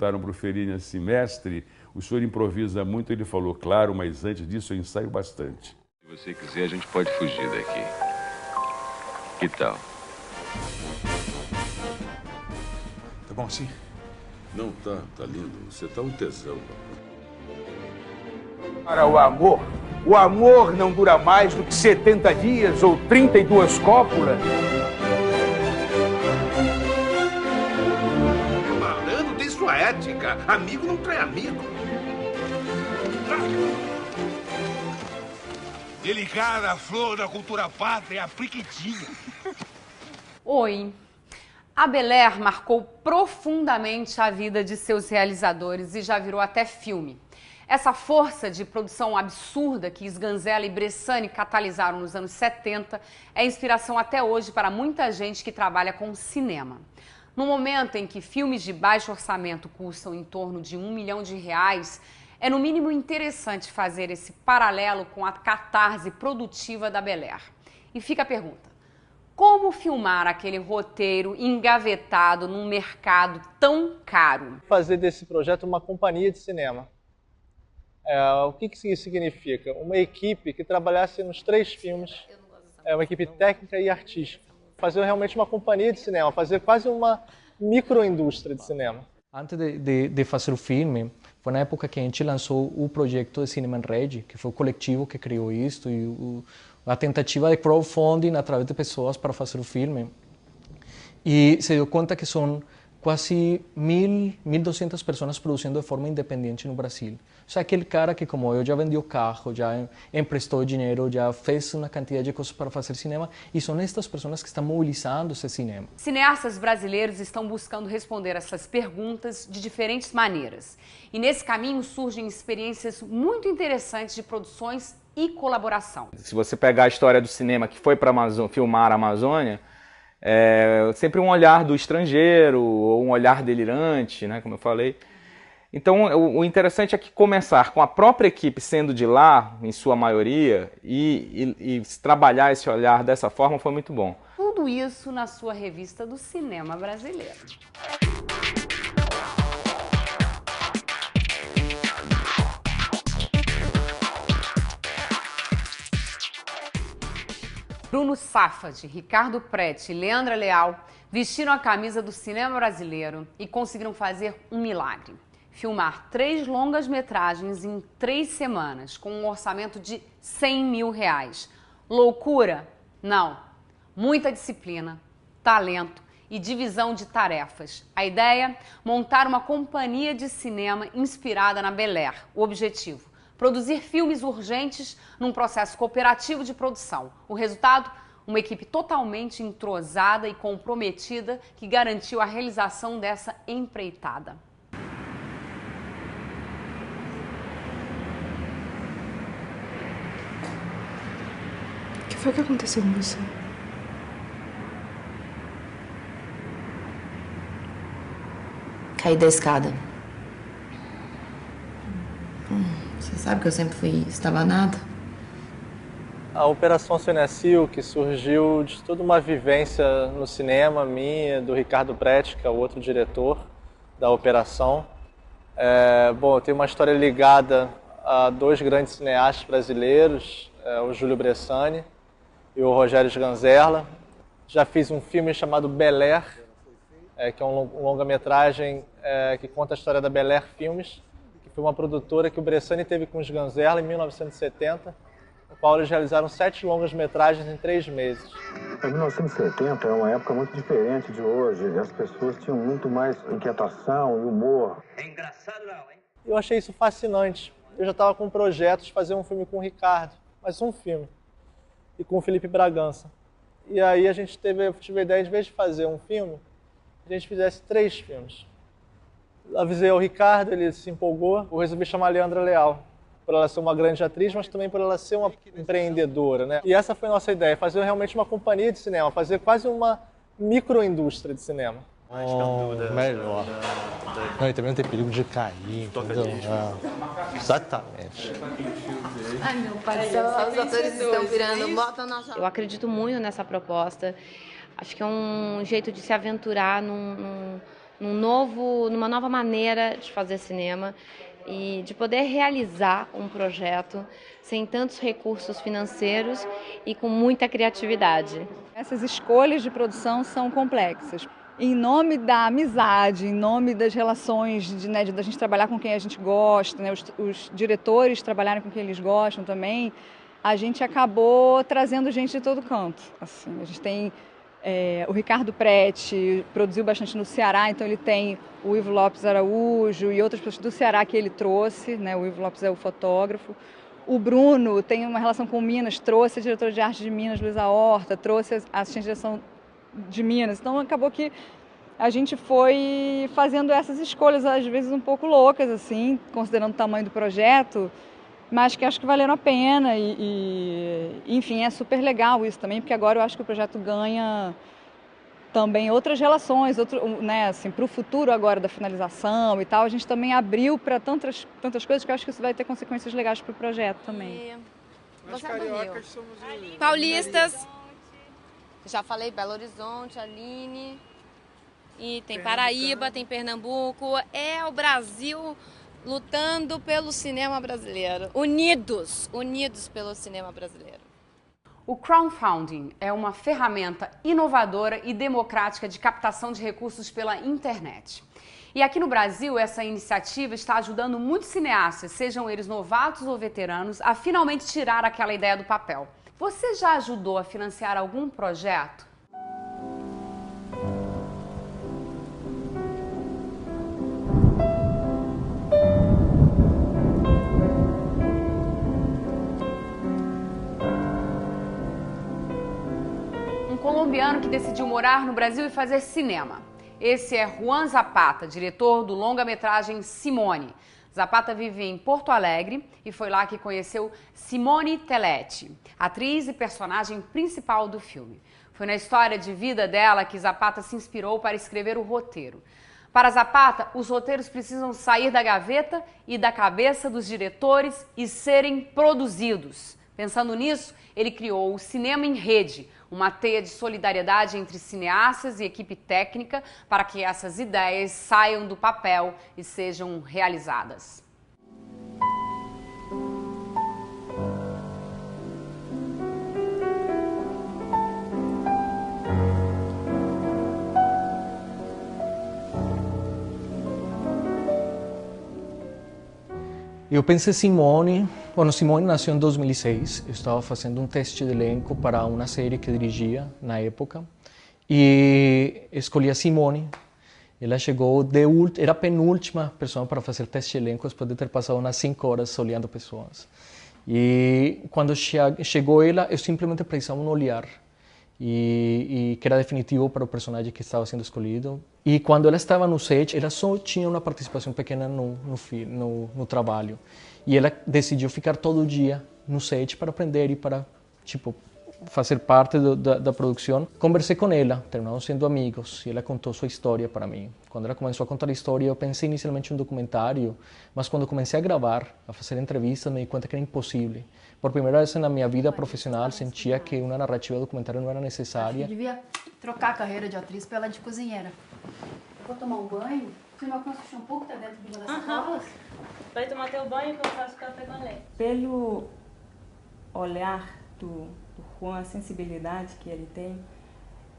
perguntaram para o Fellini assim, mestre, o senhor improvisa muito? Ele falou, claro, mas antes disso eu ensaio bastante. Se você quiser, a gente pode fugir daqui. Que tal? Tá bom assim? Não, tá lindo. Você tá um tesão. Para o amor não dura mais do que 70 dias ou 32 cópulas. Malandro tem sua ética. Amigo não trai amigo. Delicada flor da cultura pátria, a priquitinha. Oi. A Bel Air marcou profundamente a vida de seus realizadores e já virou até filme. Essa força de produção absurda que Sganzella e Bressani catalisaram nos anos 70 é inspiração até hoje para muita gente que trabalha com cinema. No momento em que filmes de baixo orçamento custam em torno de R$1 milhão, é no mínimo interessante fazer esse paralelo com a catarse produtiva da Bel Air. E fica a pergunta. Como filmar aquele roteiro engavetado num mercado tão caro? Fazer desse projeto uma companhia de cinema. O que isso significa? Uma equipe que trabalhasse nos 3 filmes, uma equipe técnica e artística. Fazer realmente uma companhia de cinema, fazer quase uma microindústria de cinema. Antes de fazer o filme, foi na época que a gente lançou o projeto de Cinema em Rede, que foi o coletivo que criou isso, e a tentativa de crowdfunding através de pessoas para fazer o filme. E se deu conta que são quase 1.200 pessoas produzindo de forma independente no Brasil. Ou seja, aquele cara que, como eu, já vendeu carro, já emprestou dinheiro, já fez uma quantidade de coisas para fazer cinema, e são estas pessoas que estão mobilizando esse cinema. Cineastas brasileiros estão buscando responder essas perguntas de diferentes maneiras. E nesse caminho surgem experiências muito interessantes de produções e colaboração. Se você pegar a história do cinema que foi para filmar a Amazônia, sempre um olhar do estrangeiro, ou um olhar delirante, né, como eu falei. Então, o interessante é que começar com a própria equipe sendo de lá, em sua maioria, e trabalhar esse olhar dessa forma foi muito bom. Tudo isso na sua revista do cinema brasileiro. Bruno Safad, Ricardo Prete e Leandra Leal vestiram a camisa do cinema brasileiro e conseguiram fazer um milagre. Filmar 3 longas-metragens em 3 semanas, com um orçamento de R$100 mil. Loucura? Não. Muita disciplina, talento e divisão de tarefas. A ideia? Montar uma companhia de cinema inspirada na Bel Air. O objetivo? Produzir filmes urgentes num processo cooperativo de produção. O resultado? Uma equipe totalmente entrosada e comprometida que garantiu a realização dessa empreitada. O que foi que aconteceu com você? Caí da escada. Você sabe que eu sempre fui estabanada? A Operação Cinecil, que surgiu de toda uma vivência no cinema minha, do Ricardo Prete, que é o outro diretor da operação. Eu tenho uma história ligada a 2 grandes cineastas brasileiros, o Júlio Bressani e o Rogério Sganzella. Já fiz um filme chamado Bel Air, que é um longa-metragem que conta a história da Bel Air Filmes, que foi uma produtora que o Bressani teve com o Sganzella em 1970, no qual eles realizaram 7 longas-metragens em 3 meses. Em 1970 é uma época muito diferente de hoje, e as pessoas tinham muito mais inquietação e humor. É engraçado não, hein? Eu achei isso fascinante. Eu já estava com projetos de fazer um filme com o Ricardo, mas um filme, e com o Felipe Bragança. E aí a gente tive a ideia, de vez de fazer um filme, a gente fizesse 3 filmes. Avisei ao Ricardo, ele se empolgou, eu resolvi chamar a Leandra Leal, por ela ser uma grande atriz, mas também por ela ser uma empreendedora, né? E essa foi a nossa ideia, fazer realmente uma companhia de cinema, fazer quase uma microindústria de cinema. Melhor. Não, e também não tem perigo de cair, entendeu? Exatamente. Ai, meu pai, os atores estão virando, bota na Eu acredito muito nessa proposta. Acho que é um jeito de se aventurar num numa nova maneira de fazer cinema e de poder realizar um projeto sem tantos recursos financeiros e com muita criatividade. Essas escolhas de produção são complexas. Em nome da amizade, em nome das relações, da gente trabalhar com quem a gente gosta, né, os diretores trabalharem com quem eles gostam também, a gente acabou trazendo gente de todo canto. Assim, a gente tem o Ricardo Prete, produziu bastante no Ceará, então ele tem o Ivo Lopes Araújo e outras pessoas do Ceará que ele trouxe, né, o Ivo Lopes é o fotógrafo. O Bruno tem uma relação com Minas, trouxe a diretora de arte de Minas, Luísa Horta, trouxe a assistente de direção de Minas. Então acabou que a gente foi fazendo essas escolhas, às vezes um pouco loucas, assim, considerando o tamanho do projeto, mas que acho que valeram a pena enfim, é super legal isso também, porque agora eu acho que o projeto ganha também outras relações, né, assim, para o futuro agora da finalização e tal, a gente também abriu para tantas coisas que eu acho que isso vai ter consequências legais para o projeto também. Nós cariocas somos paulistas. Já falei Belo Horizonte, Aline. E tem Paraíba, tem Pernambuco. É o Brasil lutando pelo cinema brasileiro. Unidos pelo cinema brasileiro. O crowdfunding é uma ferramenta inovadora e democrática de captação de recursos pela internet. E aqui no Brasil, essa iniciativa está ajudando muitos cineastas, sejam eles novatos ou veteranos, a finalmente tirar aquela ideia do papel. Você já ajudou a financiar algum projeto? Um colombiano que decidiu morar no Brasil e fazer cinema. Esse é Juan Zapata, diretor do longa-metragem Simone. Zapata vive em Porto Alegre e foi lá que conheceu Simone Telete, atriz e personagem principal do filme. Foi na história de vida dela que Zapata se inspirou para escrever o roteiro. Para Zapata, os roteiros precisam sair da gaveta e da cabeça dos diretores e serem produzidos. Pensando nisso, ele criou o Cinema em Rede, uma teia de solidariedade entre cineastas e equipe técnica para que essas ideias saiam do papel e sejam realizadas. Eu pensei Simone, Simone nasceu em 2006, eu estava fazendo um teste de elenco para uma série que dirigia na época e escolhi a Simone. Ela chegou, era a penúltima pessoa para fazer teste de elenco depois de ter passado umas 5 horas olhando pessoas. E quando chegou ela, eu simplesmente precisava um olhar. E que era definitivo para o personagem que estava sendo escolhido. E quando ela estava no set, ela só tinha uma participação pequena no trabalho. E ela decidiu ficar todo dia no set para aprender e para fazer parte da produção. Conversei com ela, terminamos sendo amigos, e ela contou sua história para mim. Quando ela começou a contar a história, eu pensei inicialmente em um documentário, mas quando comecei a gravar, a fazer entrevistas, me di conta que era impossível. Por primeira vez na minha vida profissional, sentia que uma narrativa documentária não era necessária. Eu devia trocar a carreira de atriz pela de cozinheira. Eu vou tomar um banho. Você não alcança o shampoo que está dentro de uma dessas sacolas? Vai tomar teu banho que eu faço café com leite. Pelo olhar do Juan, a sensibilidade que ele tem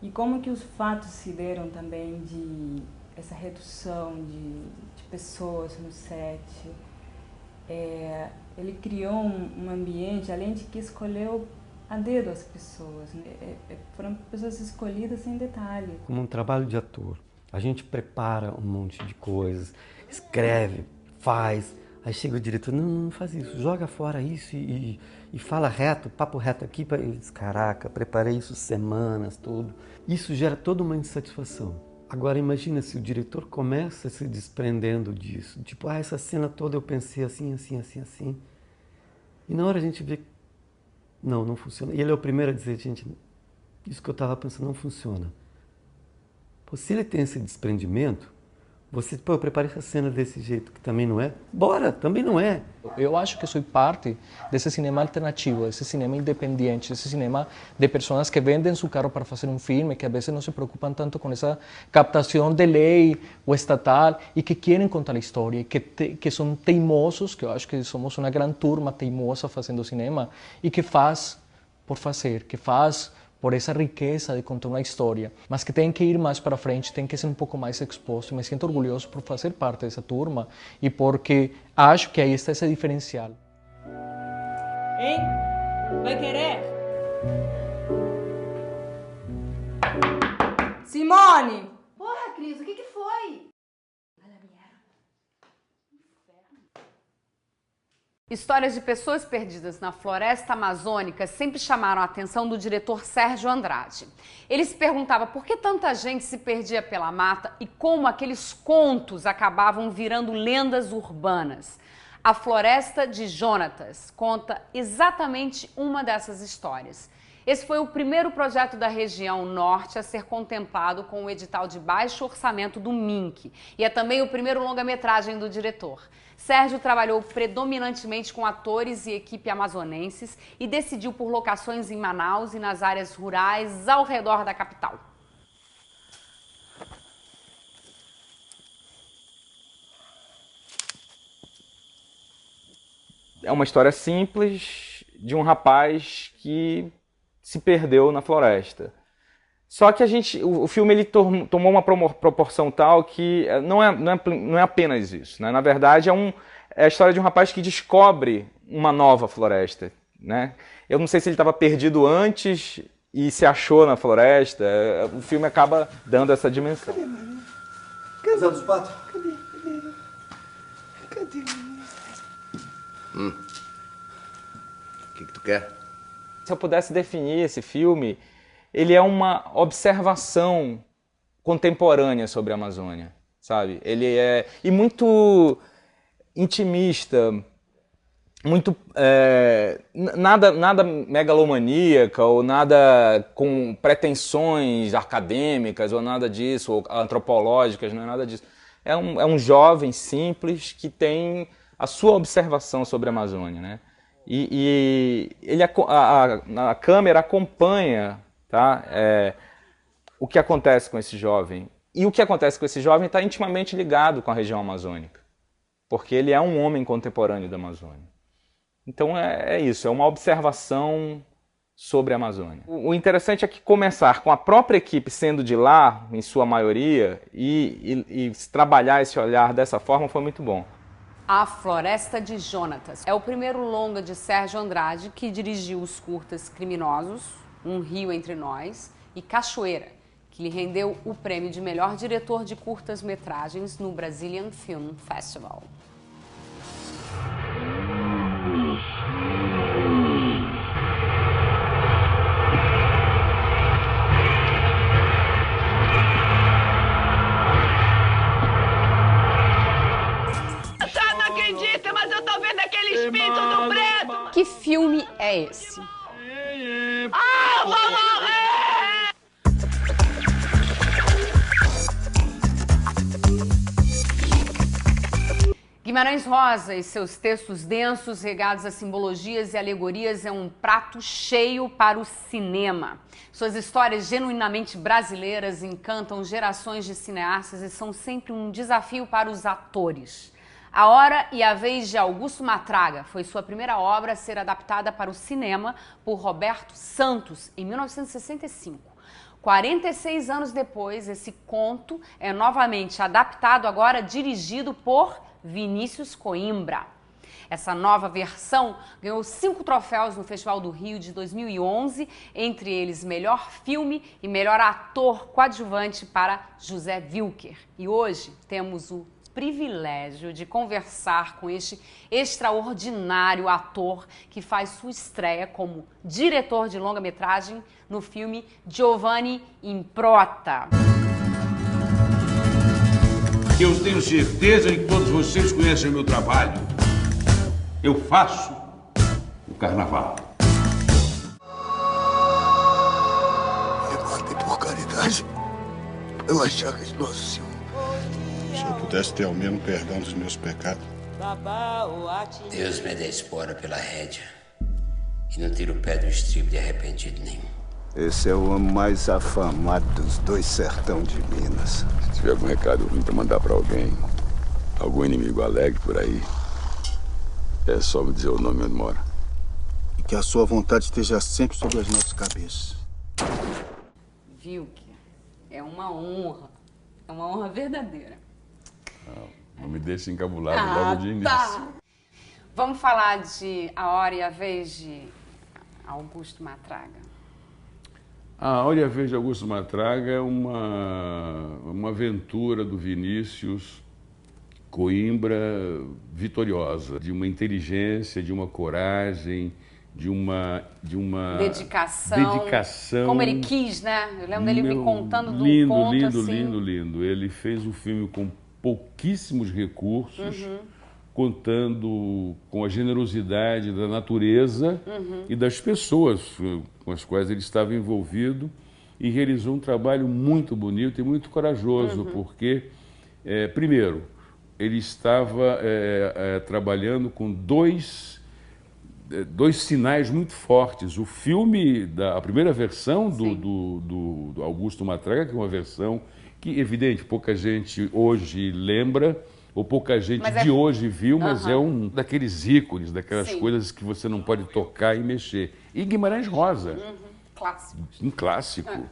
e como que os fatos se deram também de essa redução de pessoas no set. Ele criou um ambiente, além de que escolheu a dedo as pessoas, né? Foram pessoas escolhidas sem detalhe. Como um trabalho de ator, a gente prepara um monte de coisas, escreve, faz, aí chega o diretor, não faz isso, joga fora isso e fala reto, papo reto aqui, eu disse, caraca, preparei isso semanas, tudo. Isso gera toda uma insatisfação. Agora imagina se o diretor começa se desprendendo disso, tipo, essa cena toda eu pensei assim. E na hora a gente vê, não funciona. E ele é o primeiro a dizer, gente, isso que eu estava pensando não funciona. Pô, se ele tem esse desprendimento, Você, pô, eu preparei essa cena desse jeito, que também não é. Bora, também não é. Eu acho que sou parte desse cinema alternativo, desse cinema independente, desse cinema de pessoas que vendem seu carro para fazer um filme, que às vezes não se preocupam tanto com essa captação de lei ou estatal e que querem contar a história, que são teimosos, que eu acho que somos uma grande turma teimosa fazendo cinema e que faz por fazer, que faz por essa riqueza de contar uma história, mas que tem que ir mais para frente, tem que ser um pouco mais exposto. Me sinto orgulhoso por fazer parte dessa turma e porque acho que aí está esse diferencial. Hein? Vai querer? Simone! Porra, Cris, o que foi? Histórias de pessoas perdidas na floresta amazônica sempre chamaram a atenção do diretor Sérgio Andrade. Ele se perguntava por que tanta gente se perdia pela mata e como aqueles contos acabavam virando lendas urbanas. A Floresta de Jonatas conta exatamente uma dessas histórias. Esse foi o primeiro projeto da região norte a ser contemplado com o edital de baixo orçamento do MINC e é também o primeiro longa-metragem do diretor. Sérgio trabalhou predominantemente com atores e equipe amazonenses e decidiu por locações em Manaus e nas áreas rurais ao redor da capital. É uma história simples de um rapaz que se perdeu na floresta. Só que o filme ele tomou uma proporção tal que não é apenas isso, né? Na verdade, é a história de um rapaz que descobre uma nova floresta, né? Eu não sei se ele estava perdido antes e se achou na floresta. O filme acaba dando essa dimensão. Cadê, Maria? Casal dos Patos? Cadê? Cadê, Maria? O que tu quer? Se eu pudesse definir esse filme, ele é uma observação contemporânea sobre a Amazônia, sabe? Ele é muito intimista, muito nada megalomaníaca ou nada com pretensões acadêmicas ou nada disso, ou antropológicas, não é nada disso. É um jovem simples que tem a sua observação sobre a Amazônia, né? E a câmera acompanha, tá? O que acontece com esse jovem. E o que acontece com esse jovem está intimamente ligado com a região amazônica, porque ele é um homem contemporâneo da Amazônia. Então é isso, é uma observação sobre a Amazônia. O interessante é que começar com a própria equipe sendo de lá, em sua maioria, e trabalhar esse olhar dessa forma foi muito bom. A Floresta de Jonatas é o primeiro longa de Sérgio Andrade, que dirigiu os curtas Criminosos, Um Rio Entre Nós e Cachoeira, que lhe rendeu o prêmio de melhor diretor de curtas-metragens no Brazilian Film Festival. Mas eu tô vendo aqueles pintos do preto! Que filme é esse? Ah, vou morrer! Guimarães Rosa e seus textos densos, regados a simbologias e alegorias, é um prato cheio para o cinema. Suas histórias genuinamente brasileiras encantam gerações de cineastas e são sempre um desafio para os atores. A Hora e a Vez de Augusto Matraga foi sua primeira obra a ser adaptada para o cinema por Roberto Santos, em 1965. 46 anos depois, esse conto é novamente adaptado, agora dirigido por Vinícius Coimbra. Essa nova versão ganhou 5 troféus no Festival do Rio de 2011, entre eles melhor filme e melhor ator coadjuvante para José Wilker. E hoje temos o privilégio de conversar com este extraordinário ator que faz sua estreia como diretor de longa-metragem no filme Giovanni Improta. Eu tenho certeza de que todos vocês conhecem o meu trabalho. Eu faço o carnaval. Repartem por caridade, pelas chagas de Nosso Senhor. pudesse ter ao menos perdão dos meus pecados. Deus me dê espora pela rédea e não tira o pé do estribo de arrependido nenhum. Esse é o homem mais afamado dos 2 sertão de Minas. Se tiver algum recado ruim pra mandar pra alguém, algum inimigo alegre por aí, é só me dizer o nome onde mora. E que a sua vontade esteja sempre sobre as nossas cabeças. Viu que é uma honra verdadeira. Não me deixe encabulado logo de início. Tá. Vamos falar de A Hora e a Vez de Augusto Matraga. A Hora e a Vez de Augusto Matraga é uma aventura do Vinícius Coimbra vitoriosa, de uma inteligência, de uma coragem, de uma dedicação. Como ele quis, né? Eu lembro dele me contando do conto, lindo. Ele fez um filme com pouquíssimos recursos, contando com a generosidade da natureza e das pessoas com as quais ele estava envolvido, e realizou um trabalho muito bonito e muito corajoso, porque, primeiro, ele estava trabalhando com dois sinais muito fortes. O filme, a primeira versão do Augusto Matraga, que é uma versão que, evidente, pouca gente hoje lembra, ou pouca gente de hoje viu, mas é um daqueles ícones, daquelas coisas que você não pode tocar e mexer. E Guimarães Rosa. Clássico. Um clássico.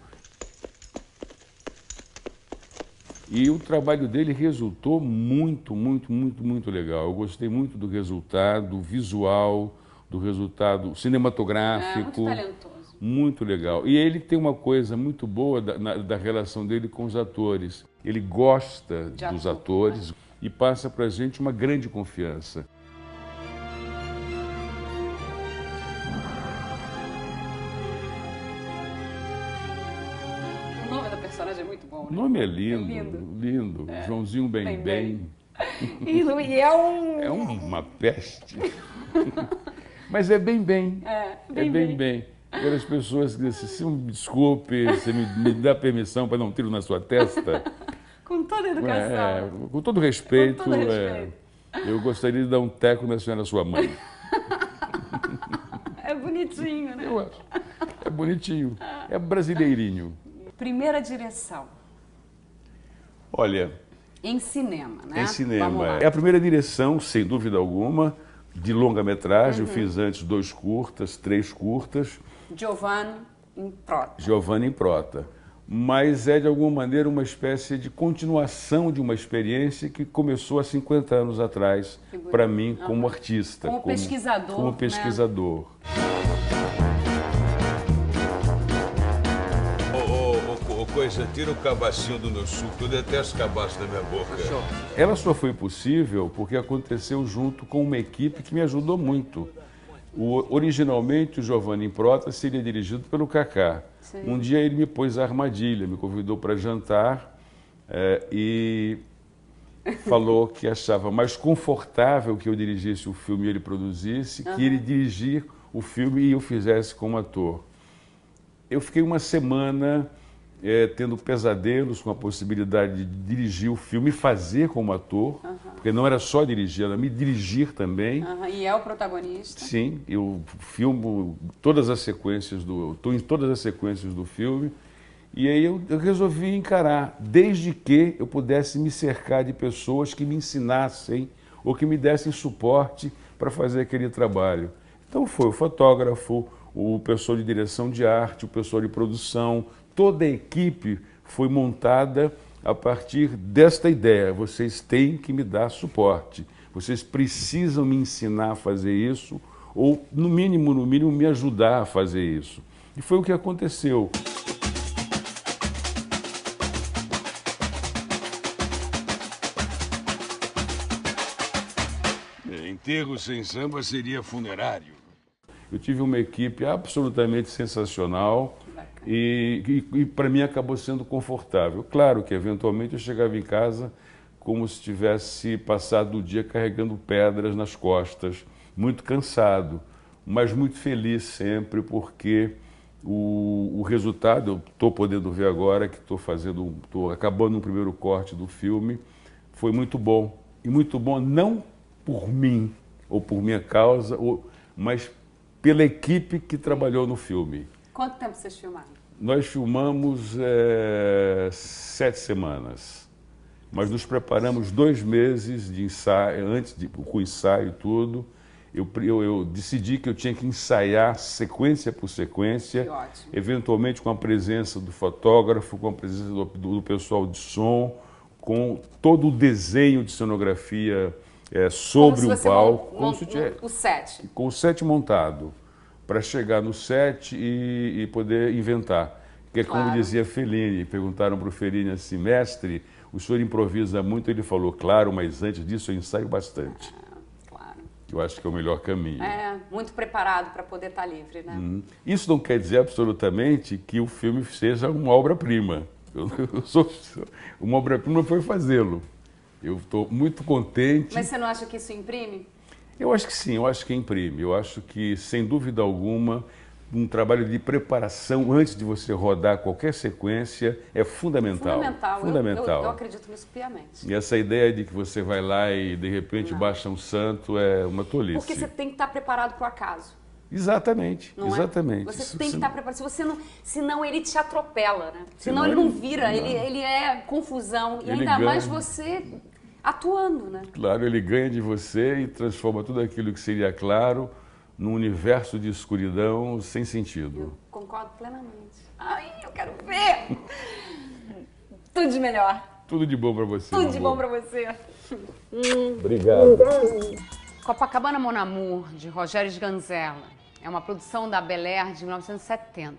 E o trabalho dele resultou muito legal. Eu gostei muito do resultado visual, do resultado cinematográfico. Muito talentoso. Muito legal. E ele tem uma coisa muito boa da relação dele com os atores. Ele gosta dos atores e passa para a gente uma grande confiança. O nome da personagem é muito bom, né? O nome é lindo. Joãozinho Bem. E é uma peste. Mas é bem. É bem. Aquelas pessoas que dizem, se me desculpe, você me dá permissão para dar um tiro na sua testa. Com toda a educação. Com todo respeito, eu gostaria de dar um teco na senhora, sua mãe. É bonitinho, né? Eu acho. É bonitinho. É brasileirinho. Primeira direção. Olha... Em cinema, né? Em cinema. É a primeira direção, sem dúvida alguma, de longa-metragem. Eu fiz antes 2 curtas, 3 curtas. Giovanni in Prota. Mas é, de alguma maneira, uma espécie de continuação de uma experiência que começou há 50 anos atrás, para mim, como artista. Como pesquisador. Como pesquisador. Né? Coisa, tira o cabacinho do meu suco, eu detesto cabaço na minha boca. Ela só foi possível porque aconteceu junto com uma equipe que me ajudou muito. Originalmente, o Giovanni in Prota seria dirigido pelo Kaká. Um dia ele me pôs a armadilha, me convidou para jantar e falou que achava mais confortável que eu dirigisse o filme e ele produzisse, que ele dirigir o filme e eu fizesse como ator. Eu fiquei uma semana... tendo pesadelos com a possibilidade de dirigir o filme e fazer como ator, porque não era só dirigir, era me dirigir também. E é o protagonista. Sim, eu filmo todas as sequências estou em todas as sequências do filme, e aí eu resolvi encarar, desde que eu pudesse me cercar de pessoas que me ensinassem ou que me dessem suporte para fazer aquele trabalho. Então foi o fotógrafo, o pessoal de direção de arte, o pessoal de produção. Toda a equipe foi montada a partir desta ideia. Vocês têm que me dar suporte. Vocês precisam me ensinar a fazer isso ou, no mínimo, me ajudar a fazer isso. E foi o que aconteceu. Enterro sem samba seria funerário. Eu tive uma equipe absolutamente sensacional. E para mim acabou sendo confortável. Claro que, eventualmente, eu chegava em casa como se tivesse passado o dia carregando pedras nas costas, muito cansado, mas muito feliz sempre, porque o resultado, eu estou podendo ver agora que estou acabando o primeiro corte do filme, foi muito bom. E muito bom não por mim, ou por minha causa, mas pela equipe que trabalhou no filme. Quanto tempo vocês filmaram? Nós filmamos 7 semanas, mas nos preparamos 2 meses de ensaio, com o ensaio e tudo. Eu decidi que eu tinha que ensaiar sequência por sequência, eventualmente com a presença do fotógrafo, com a presença do pessoal de som, com todo o desenho de cenografia sobre o palco. O set. Com o set montado, para chegar no set e poder inventar. Porque, como dizia Fellini, perguntaram para o Fellini assim, mestre, o senhor improvisa muito? Ele falou, claro, mas antes disso eu ensaio bastante. Eu acho que é o melhor caminho. Muito preparado para poder estar livre, né? Isso não quer dizer absolutamente que o filme seja uma obra-prima. Uma obra-prima foi fazê-lo. Eu estou muito contente. Mas você não acha que isso imprime? Eu acho que sim, eu acho que imprime. Eu acho que, sem dúvida alguma, um trabalho de preparação antes de você rodar qualquer sequência é fundamental. Fundamental. Eu acredito nisso piamente. E essa ideia de que você vai lá e de repente baixa um santo é uma tolice. Porque você tem que estar preparado para o acaso. Exatamente, exatamente. Você tem que estar preparado. Se você não, senão ele te atropela, né? Senão ele não vira, ele é confusão. E ainda mais você atuando, né? Claro, ele ganha de você e transforma tudo aquilo que seria claro num universo de escuridão sem sentido. Eu concordo plenamente. Ai, eu quero ver! Tudo de melhor. Tudo de bom pra você. Tudo de bom pra você. Obrigado. Copacabana Mon Amour, de Rogério Sganzella, é uma produção da Bel Air de 1970.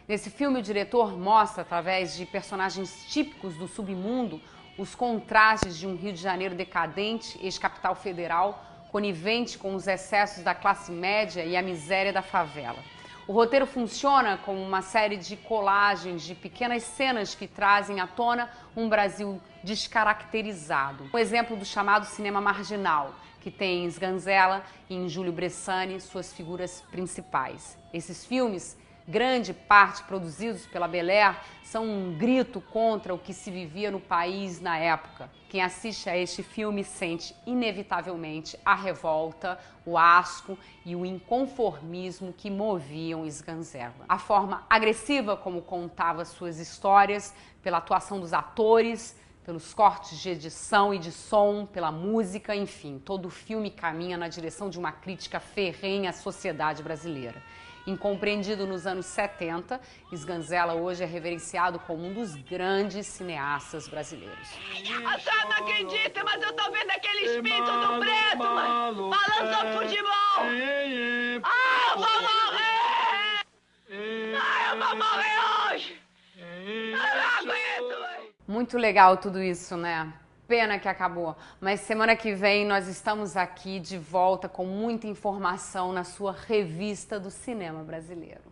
Nesse filme, o diretor mostra, através de personagens típicos do submundo, os contrastes de um Rio de Janeiro decadente, ex-capital federal, conivente com os excessos da classe média e a miséria da favela. O roteiro funciona como uma série de colagens de pequenas cenas que trazem à tona um Brasil descaracterizado. Um exemplo do chamado cinema marginal, que tem em Sganzella e em Júlio Bressani suas figuras principais. Esses filmes, grande parte produzidos pela Bel Air, são um grito contra o que se vivia no país na época. Quem assiste a este filme sente inevitavelmente a revolta, o asco e o inconformismo que moviam Sganzella. A forma agressiva como contava suas histórias, pela atuação dos atores, pelos cortes de edição e de som, pela música, enfim, todo o filme caminha na direção de uma crítica ferrenha à sociedade brasileira. Incompreendido nos anos 70, Sganzella hoje é reverenciado como um dos grandes cineastas brasileiros. A senhora não acredita, mas eu tô vendo aquele espírito do preto, mano, falando sobre futebol. Ah, eu vou morrer! Ah, eu vou morrer hoje! Eu não aguento! Muito legal tudo isso, né? Pena que acabou, mas semana que vem nós estamos aqui de volta com muita informação na sua revista do cinema brasileiro.